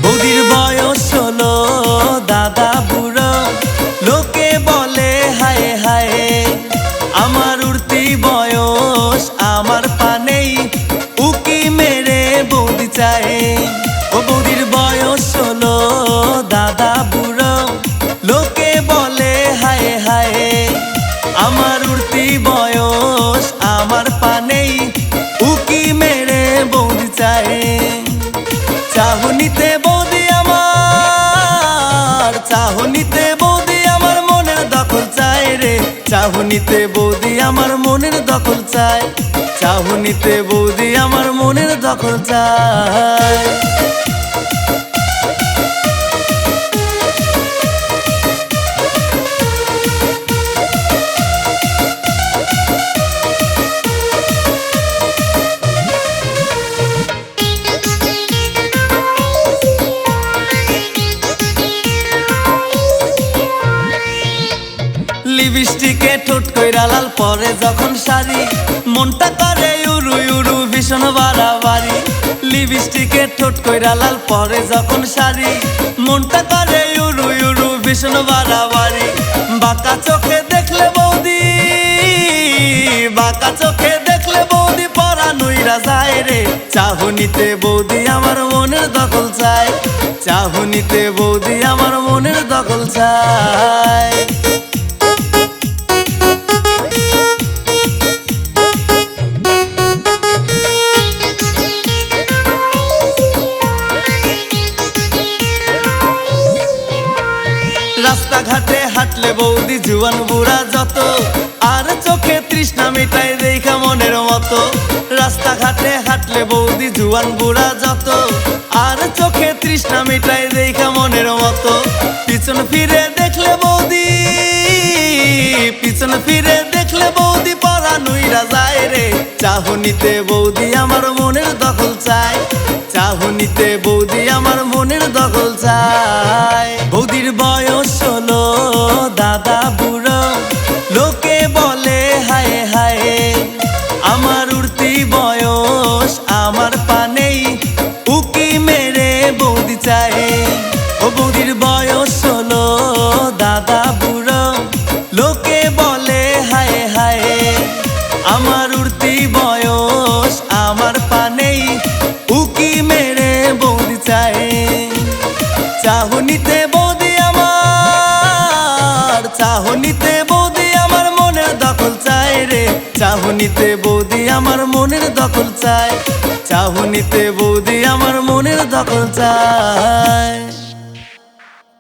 বৌদির বয়স হলো দাদা বুড়ো, লোকে বলে হায় হায়। আমার উঠতি বয়স আমার পানেই, উকি মেরে বৌদি চায়। ও বৌদির বয়স হলো দাদা বুড়ো, লোকে বলে হায় হায়। আমার উঠতি বয়স আমার পানেই, উকি মেরে বৌদি চায়। চাহনিতে বৌদি আমার, চাহনিতে বৌদি আমার মনের দখল চায় রে। চাহনিতে বৌদি আমার মনের দখল চায়, চাহনিতে বৌদি আমার মনের দখল চায়। লিপস্টিকে ঠোঁট কইরা লাল পরে যখন শাড়ি, মনটা করে উড়ু উড়ু ভীষণ বাড়াবাড়ি। লিপস্টিকে ঠোঁট কইরা লাল পরে যখন শাড়ি, মনটা করে উড়ু উড়ু ভীষণ বাড়াবাড়ি। বাঁকা চোখে দেখলে বৌদি, বাঁকা চোখে দেখলে বৌদি পরাণ উইরা যায় রে। চাহনিতে বৌদি আমার মনের দখল চায়, চাহনিতে বৌদি আমার মনের দখল চায়। রাস্তাঘাটে হাঁটলে বৌদি জুয়ান বুড়া যত, আর চোখে তৃষ্ণা মিটাই দেখা মনের মতো। রাস্তাঘাটে হাঁটলে বৌদি জুয়ান বুড়া যত, আর চোখে তৃষ্ণা মিটাই দেখা মনের মতো। পিছন ফিরে দেখলে বৌদি, পিছন ফিরে দেখলে বৌদি পরাণ উইরা যায় রে। চাহনিতে বৌদি আমার মনের দখল চায়, চাহনিতে বৌদি আমার মনের দখল চায়। বৌদির বয়স হলো দাদা বুড়ো, লোকে বলে হায় হায়। আমার উঠতি বয়স আমার পানেই, উকি মেরে বৌদি চায়। ও বৌদির বয়স হলো দাদা বুড়ো, লোকে বলে হায় হায়। আমার উঠতি বয়স আমার পানেই, উকি মেরে বৌদি চায়। চাহনিতে বৌদি আমার, চাহনিতে বৌদি আমার মনের দখল চায় রে। চাহনিতে বৌদি আমার মনের দখল চায়, চাহনিতে বৌদি আমার মনের দখল চায়।